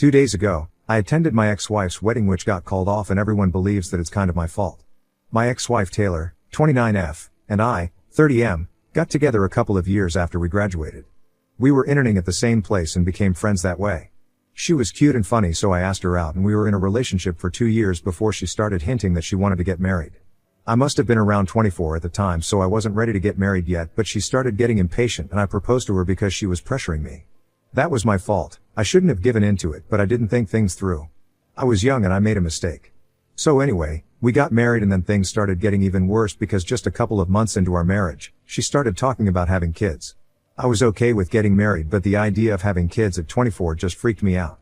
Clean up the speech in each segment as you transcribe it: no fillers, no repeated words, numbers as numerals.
2 days ago, I attended my ex-wife's wedding which got called off and everyone believes that it's kind of my fault. My ex-wife Taylor, 29F, and I, 30M, got together a couple of years after we graduated. We were interning at the same place and became friends that way. She was cute and funny so I asked her out and we were in a relationship for 2 years before she started hinting that she wanted to get married. I must have been around 24 at the time so I wasn't ready to get married yet but she started getting impatient and I proposed to her because she was pressuring me. That was my fault. I shouldn't have given into it but I didn't think things through. I was young and I made a mistake. So anyway, we got married and then things started getting even worse because just a couple of months into our marriage, she started talking about having kids. I was okay with getting married but the idea of having kids at 24 just freaked me out.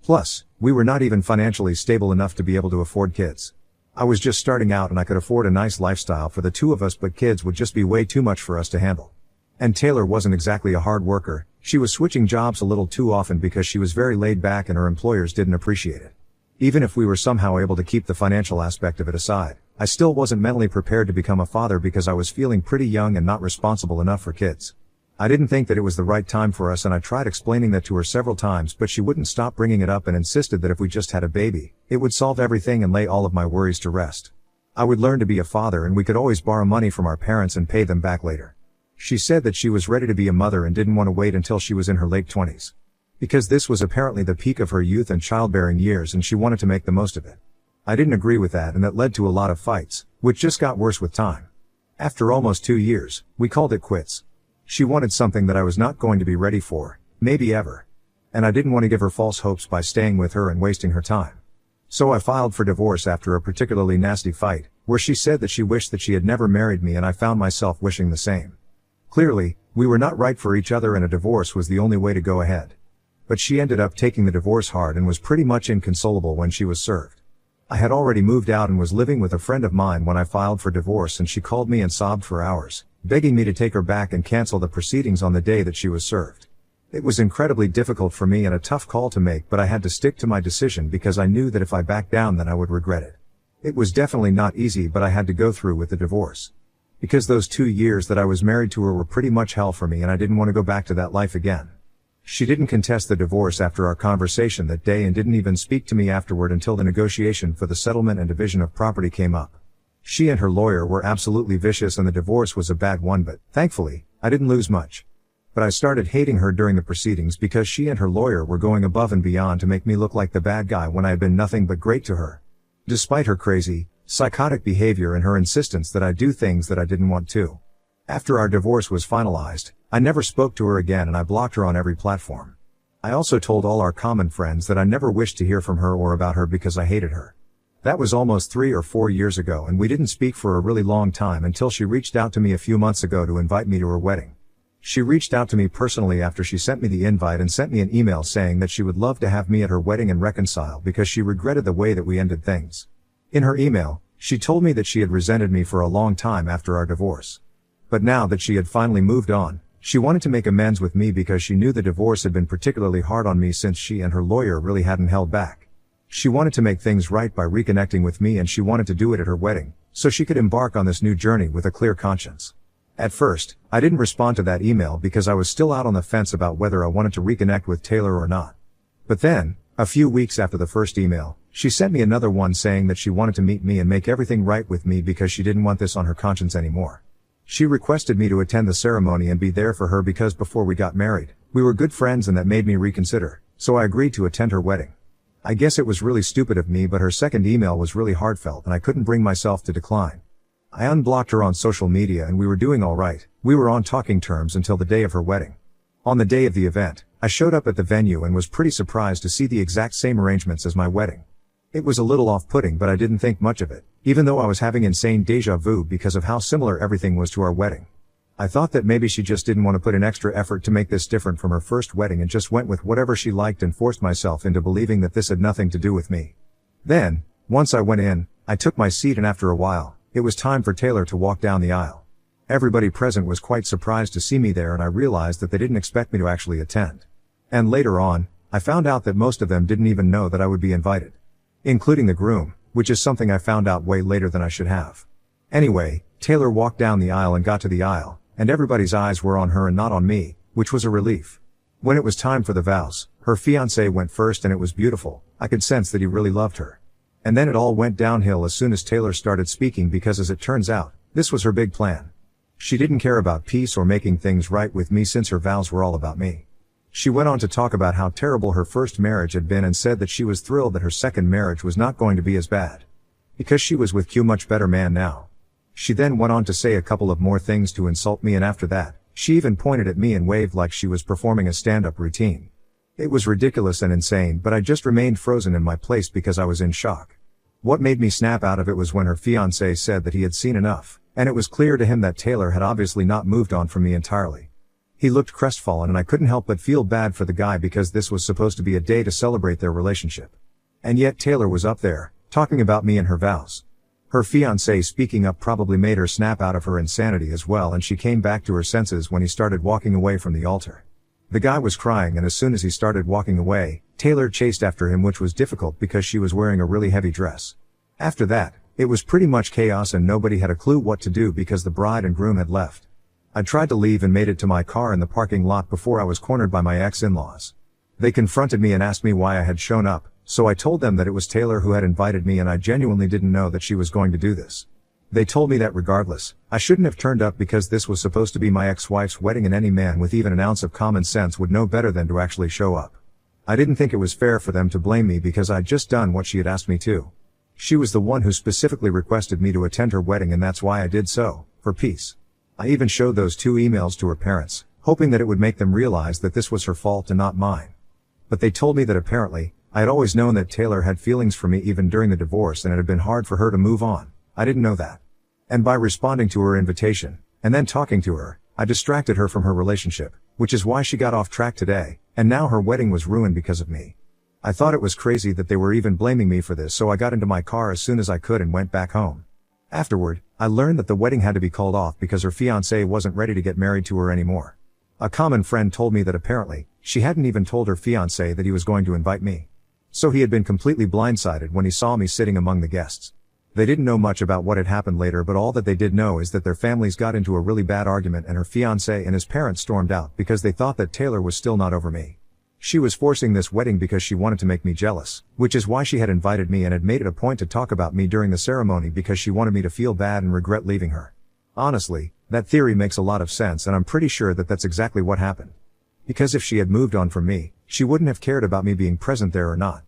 Plus, we were not even financially stable enough to be able to afford kids. I was just starting out and I could afford a nice lifestyle for the two of us but kids would just be way too much for us to handle. And Taylor wasn't exactly a hard worker, she was switching jobs a little too often because she was very laid back and her employers didn't appreciate it. Even if we were somehow able to keep the financial aspect of it aside, I still wasn't mentally prepared to become a father because I was feeling pretty young and not responsible enough for kids. I didn't think that it was the right time for us and I tried explaining that to her several times but she wouldn't stop bringing it up and insisted that if we just had a baby, it would solve everything and lay all of my worries to rest. I would learn to be a father and we could always borrow money from our parents and pay them back later. She said that she was ready to be a mother and didn't want to wait until she was in her late 20s. Because this was apparently the peak of her youth and childbearing years and she wanted to make the most of it. I didn't agree with that and that led to a lot of fights, which just got worse with time. After almost 2 years, we called it quits. She wanted something that I was not going to be ready for, maybe ever. And I didn't want to give her false hopes by staying with her and wasting her time. So I filed for divorce after a particularly nasty fight, where she said that she wished that she had never married me and I found myself wishing the same. Clearly, we were not right for each other and a divorce was the only way to go ahead. But she ended up taking the divorce hard and was pretty much inconsolable when she was served. I had already moved out and was living with a friend of mine when I filed for divorce and she called me and sobbed for hours, begging me to take her back and cancel the proceedings on the day that she was served. It was incredibly difficult for me and a tough call to make but I had to stick to my decision because I knew that if I backed down then I would regret it. It was definitely not easy but I had to go through with the divorce. Because those 2 years that I was married to her were pretty much hell for me and I didn't want to go back to that life again. She didn't contest the divorce after our conversation that day and didn't even speak to me afterward until the negotiation for the settlement and division of property came up. She and her lawyer were absolutely vicious and the divorce was a bad one but, thankfully, I didn't lose much. But I started hating her during the proceedings because she and her lawyer were going above and beyond to make me look like the bad guy when I had been nothing but great to her. Despite her crazy, psychotic behavior and her insistence that I do things that I didn't want to. After our divorce was finalized, I never spoke to her again and I blocked her on every platform. I also told all our common friends that I never wished to hear from her or about her because I hated her. That was almost 3 or 4 years ago and we didn't speak for a really long time until she reached out to me a few months ago to invite me to her wedding. She reached out to me personally after she sent me the invite and sent me an email saying that she would love to have me at her wedding and reconcile because she regretted the way that we ended things. In her email, she told me that she had resented me for a long time after our divorce. But now that she had finally moved on, she wanted to make amends with me because she knew the divorce had been particularly hard on me since she and her lawyer really hadn't held back. She wanted to make things right by reconnecting with me and she wanted to do it at her wedding, so she could embark on this new journey with a clear conscience. At first, I didn't respond to that email because I was still out on the fence about whether I wanted to reconnect with Taylor or not. But then, a few weeks after the first email, she sent me another one saying that she wanted to meet me and make everything right with me because she didn't want this on her conscience anymore. She requested me to attend the ceremony and be there for her because before we got married, we were good friends and that made me reconsider, so I agreed to attend her wedding. I guess it was really stupid of me but her second email was really heartfelt and I couldn't bring myself to decline. I unblocked her on social media and we were doing alright, we were on talking terms until the day of her wedding. On the day of the event, I showed up at the venue and was pretty surprised to see the exact same arrangements as my wedding. It was a little off-putting but I didn't think much of it, even though I was having insane déjà vu because of how similar everything was to our wedding. I thought that maybe she just didn't want to put in extra effort to make this different from her first wedding and just went with whatever she liked and forced myself into believing that this had nothing to do with me. Then, once I went in, I took my seat and after a while, it was time for Taylor to walk down the aisle. Everybody present was quite surprised to see me there and I realized that they didn't expect me to actually attend. And later on, I found out that most of them didn't even know that I would be invited. Including the groom, which is something I found out way later than I should have. Anyway, Taylor walked down the aisle and got to the aisle, and everybody's eyes were on her and not on me, which was a relief. When it was time for the vows, her fiancé went first and it was beautiful. I could sense that he really loved her. And then it all went downhill as soon as Taylor started speaking because as it turns out, this was her big plan. She didn't care about peace or making things right with me since her vows were all about me. She went on to talk about how terrible her first marriage had been and said that she was thrilled that her second marriage was not going to be as bad. Because she was with a much better man now. She then went on to say a couple of more things to insult me, and after that, she even pointed at me and waved like she was performing a stand-up routine. It was ridiculous and insane, but I just remained frozen in my place because I was in shock. What made me snap out of it was when her fiancé said that he had seen enough, and it was clear to him that Taylor had obviously not moved on from me entirely. He looked crestfallen and I couldn't help but feel bad for the guy because this was supposed to be a day to celebrate their relationship. And yet Taylor was up there, talking about me and her vows. Her fiancé speaking up probably made her snap out of her insanity as well, and she came back to her senses when he started walking away from the altar. The guy was crying, and as soon as he started walking away, Taylor chased after him, which was difficult because she was wearing a really heavy dress. After that, it was pretty much chaos and nobody had a clue what to do because the bride and groom had left. I tried to leave and made it to my car in the parking lot before I was cornered by my ex-in-laws. They confronted me and asked me why I had shown up, so I told them that it was Taylor who had invited me and I genuinely didn't know that she was going to do this. They told me that regardless, I shouldn't have turned up because this was supposed to be my ex-wife's wedding and any man with even an ounce of common sense would know better than to actually show up. I didn't think it was fair for them to blame me because I'd just done what she had asked me to. She was the one who specifically requested me to attend her wedding, and that's why I did so, for peace. I even showed those 2 emails to her parents, hoping that it would make them realize that this was her fault and not mine. But they told me that apparently, I had always known that Taylor had feelings for me even during the divorce and it had been hard for her to move on. I didn't know that. And by responding to her invitation, and then talking to her, I distracted her from her relationship, which is why she got off track today, and now her wedding was ruined because of me. I thought it was crazy that they were even blaming me for this, so I got into my car as soon as I could and went back home. Afterward, I learned that the wedding had to be called off because her fiancé wasn't ready to get married to her anymore. A common friend told me that apparently, she hadn't even told her fiancé that he was going to invite me. So he had been completely blindsided when he saw me sitting among the guests. They didn't know much about what had happened later, but all that they did know is that their families got into a really bad argument and her fiancé and his parents stormed out because they thought that Taylor was still not over me. She was forcing this wedding because she wanted to make me jealous, which is why she had invited me and had made it a point to talk about me during the ceremony because she wanted me to feel bad and regret leaving her. Honestly, that theory makes a lot of sense and I'm pretty sure that that's exactly what happened. Because if she had moved on from me, she wouldn't have cared about me being present there or not.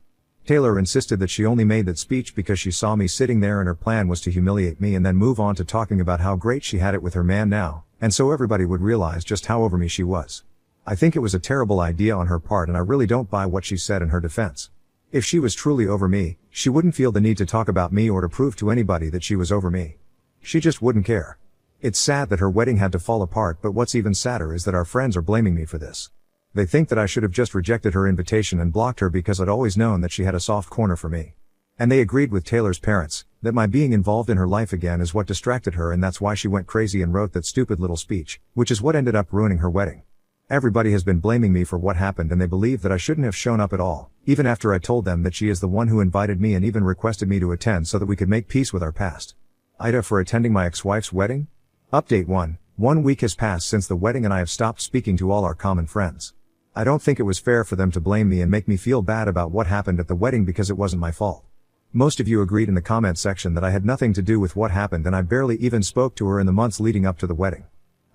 Taylor insisted that she only made that speech because she saw me sitting there and her plan was to humiliate me and then move on to talking about how great she had it with her man now, and so everybody would realize just how over me she was. I think it was a terrible idea on her part and I really don't buy what she said in her defense. If she was truly over me, she wouldn't feel the need to talk about me or to prove to anybody that she was over me. She just wouldn't care. It's sad that her wedding had to fall apart, but what's even sadder is that our friends are blaming me for this. They think that I should have just rejected her invitation and blocked her because I'd always known that she had a soft corner for me. And they agreed with Taylor's parents, that my being involved in her life again is what distracted her and that's why she went crazy and wrote that stupid little speech, which is what ended up ruining her wedding. Everybody has been blaming me for what happened and they believe that I shouldn't have shown up at all, even after I told them that she is the one who invited me and even requested me to attend so that we could make peace with our past. Ida for attending my ex-wife's wedding? Update 1. 1 week has passed since the wedding and I have stopped speaking to all our common friends. I don't think it was fair for them to blame me and make me feel bad about what happened at the wedding because it wasn't my fault. Most of you agreed in the comment section that I had nothing to do with what happened and I barely even spoke to her in the months leading up to the wedding.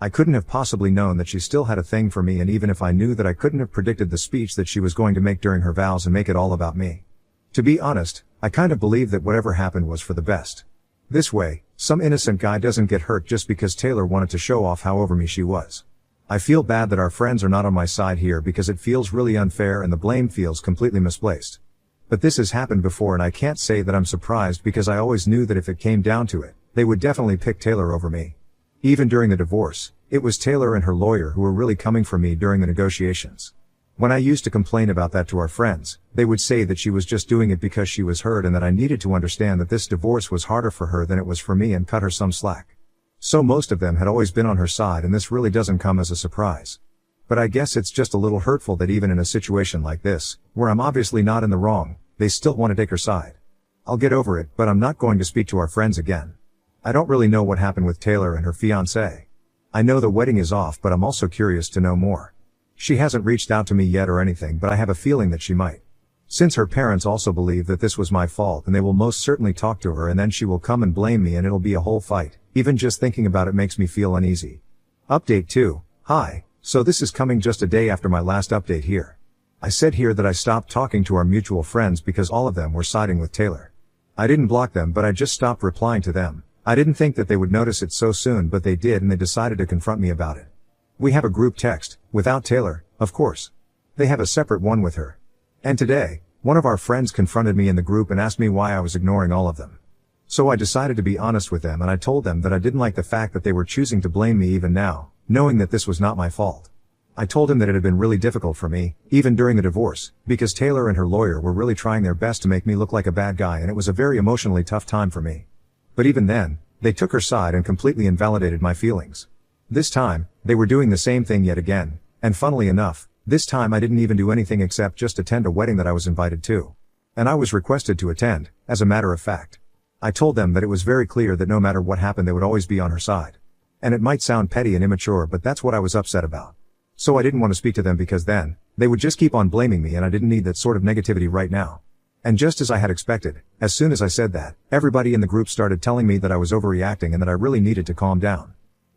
I couldn't have possibly known that she still had a thing for me, and even if I knew that, I couldn't have predicted the speech that she was going to make during her vows and make it all about me. To be honest, I kind of believe that whatever happened was for the best. This way, some innocent guy doesn't get hurt just because Taylor wanted to show off how over me she was. I feel bad that our friends are not on my side here because it feels really unfair and the blame feels completely misplaced. But this has happened before and I can't say that I'm surprised because I always knew that if it came down to it, they would definitely pick Taylor over me. Even during the divorce, it was Taylor and her lawyer who were really coming for me during the negotiations. When I used to complain about that to our friends, they would say that she was just doing it because she was hurt and that I needed to understand that this divorce was harder for her than it was for me and cut her some slack. So most of them had always been on her side and this really doesn't come as a surprise. But I guess it's just a little hurtful that even in a situation like this, where I'm obviously not in the wrong, they still want to take her side. I'll get over it, but I'm not going to speak to our friends again. I don't really know what happened with Taylor and her fiancé. I know the wedding is off, but I'm also curious to know more. She hasn't reached out to me yet or anything, but I have a feeling that she might. Since her parents also believe that this was my fault, and they will most certainly talk to her, and then she will come and blame me and it'll be a whole fight. Even just thinking about it makes me feel uneasy. Update 2. Hi. So this is coming just a day after my last update here. I said here that I stopped talking to our mutual friends because all of them were siding with Taylor. I didn't block them, but I just stopped replying to them. I didn't think that they would notice it so soon, but they did, and they decided to confront me about it. We have a group text, without Taylor, of course. They have a separate one with her. And today, one of our friends confronted me in the group and asked me why I was ignoring all of them. So I decided to be honest with them, and I told them that I didn't like the fact that they were choosing to blame me even now, knowing that this was not my fault. I told him that it had been really difficult for me, even during the divorce, because Taylor and her lawyer were really trying their best to make me look like a bad guy, and it was a very emotionally tough time for me. But even then, they took her side and completely invalidated my feelings. This time, they were doing the same thing yet again, and funnily enough, this time I didn't even do anything except just attend a wedding that I was invited to. And I was requested to attend, as a matter of fact. I told them that it was very clear that no matter what happened they would always be on her side. And it might sound petty and immature, but that's what I was upset about. So I didn't want to speak to them because then, they would just keep on blaming me, and I didn't need that sort of negativity right now. And just as I had expected, as soon as I said that, everybody in the group started telling me that I was overreacting and that I really needed to calm down.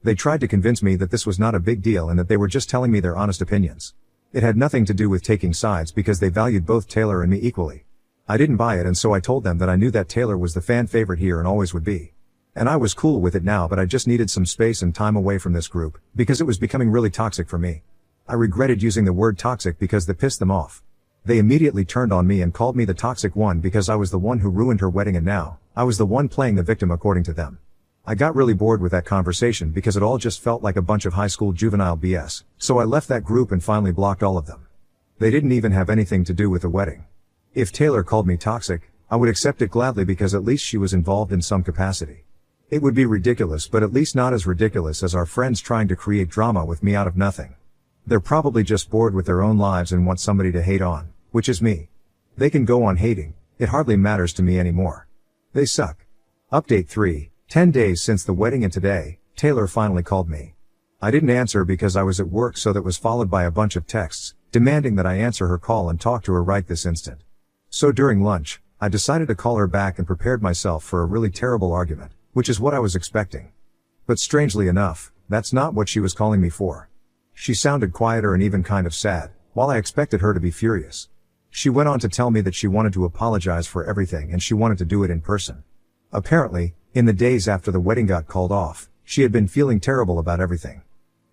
They tried to convince me that this was not a big deal and that they were just telling me their honest opinions. It had nothing to do with taking sides because they valued both Taylor and me equally. I didn't buy it, and so I told them that I knew that Taylor was the fan favorite here and always would be. And I was cool with it now, but I just needed some space and time away from this group, because it was becoming really toxic for me. I regretted using the word toxic because that pissed them off. They immediately turned on me and called me the toxic one because I was the one who ruined her wedding, and now, I was the one playing the victim according to them. I got really bored with that conversation because it all just felt like a bunch of high school juvenile BS, so I left that group and finally blocked all of them. They didn't even have anything to do with the wedding. If Taylor called me toxic, I would accept it gladly because at least she was involved in some capacity. It would be ridiculous, but at least not as ridiculous as our friends trying to create drama with me out of nothing. They're probably just bored with their own lives and want somebody to hate on, which is me. They can go on hating, it hardly matters to me anymore. They suck. Update 3. 10 days since the wedding, and today, Taylor finally called me. I didn't answer because I was at work, so that was followed by a bunch of texts, demanding that I answer her call and talk to her right this instant. So during lunch, I decided to call her back and prepared myself for a really terrible argument, which is what I was expecting. But strangely enough, that's not what she was calling me for. She sounded quieter and even kind of sad, while I expected her to be furious. She went on to tell me that she wanted to apologize for everything and she wanted to do it in person. Apparently, in the days after the wedding got called off, she had been feeling terrible about everything.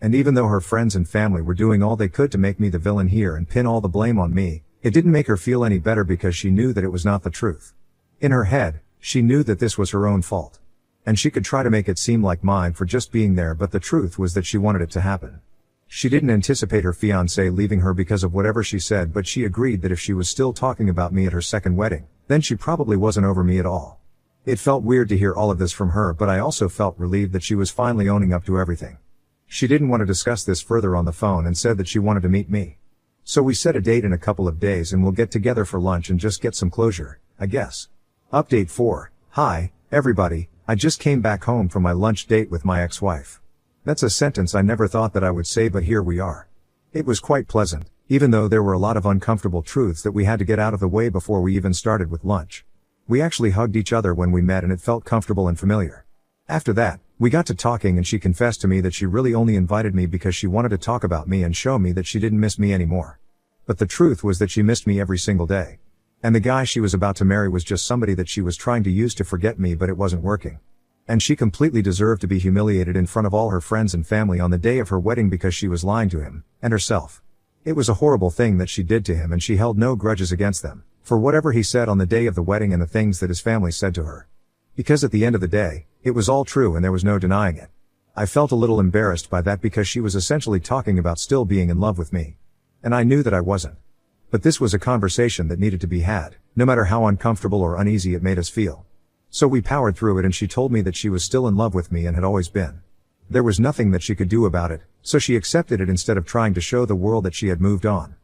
And even though her friends and family were doing all they could to make me the villain here and pin all the blame on me, it didn't make her feel any better because she knew that it was not the truth. In her head, she knew that this was her own fault. And she could try to make it seem like mine for just being there, but the truth was that she wanted it to happen. She didn't anticipate her fiancé leaving her because of whatever she said, but she agreed that if she was still talking about me at her second wedding, then she probably wasn't over me at all. It felt weird to hear all of this from her, but I also felt relieved that she was finally owning up to everything. She didn't want to discuss this further on the phone and said that she wanted to meet me. So we set a date in a couple of days and we'll get together for lunch and just get some closure, I guess. Update 4. Hi, everybody, I just came back home from my lunch date with my ex-wife. That's a sentence I never thought that I would say, but here we are. It was quite pleasant, even though there were a lot of uncomfortable truths that we had to get out of the way before we even started with lunch. We actually hugged each other when we met and it felt comfortable and familiar. After that, we got to talking and she confessed to me that she really only invited me because she wanted to talk about me and show me that she didn't miss me anymore. But the truth was that she missed me every single day. And the guy she was about to marry was just somebody that she was trying to use to forget me, but it wasn't working. And she completely deserved to be humiliated in front of all her friends and family on the day of her wedding because she was lying to him, and herself. It was a horrible thing that she did to him, and she held no grudges against them, for whatever he said on the day of the wedding and the things that his family said to her. Because at the end of the day, it was all true and there was no denying it. I felt a little embarrassed by that because she was essentially talking about still being in love with me. And I knew that I wasn't. But this was a conversation that needed to be had, no matter how uncomfortable or uneasy it made us feel. So we powered through it, and she told me that she was still in love with me and had always been. There was nothing that she could do about it, so she accepted it instead of trying to show the world that she had moved on.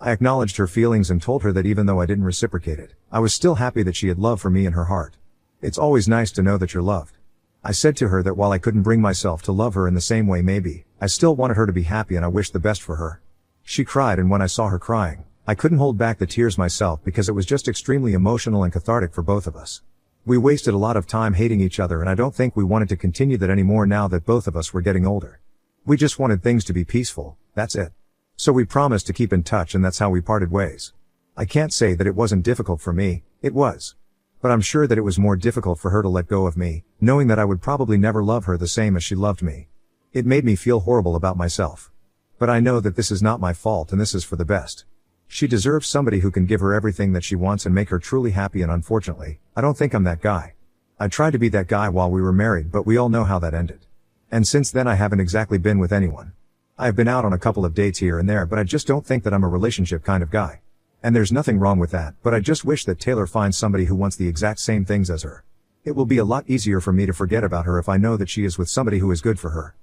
I acknowledged her feelings and told her that even though I didn't reciprocate it, I was still happy that she had love for me in her heart. It's always nice to know that you're loved. I said to her that while I couldn't bring myself to love her in the same way, maybe, I still wanted her to be happy and I wished the best for her. She cried, and when I saw her crying, I couldn't hold back the tears myself because it was just extremely emotional and cathartic for both of us. We wasted a lot of time hating each other, and I don't think we wanted to continue that anymore now that both of us were getting older. We just wanted things to be peaceful, that's it. So we promised to keep in touch, and that's how we parted ways. I can't say that it wasn't difficult for me, it was. But I'm sure that it was more difficult for her to let go of me, knowing that I would probably never love her the same as she loved me. It made me feel horrible about myself. But I know that this is not my fault, and this is for the best. She deserves somebody who can give her everything that she wants and make her truly happy, and unfortunately, I don't think I'm that guy. I tried to be that guy while we were married, but we all know how that ended. And since then I haven't exactly been with anyone. I've been out on a couple of dates here and there, but I just don't think that I'm a relationship kind of guy. And there's nothing wrong with that, but I just wish that Taylor finds somebody who wants the exact same things as her. It will be a lot easier for me to forget about her if I know that she is with somebody who is good for her.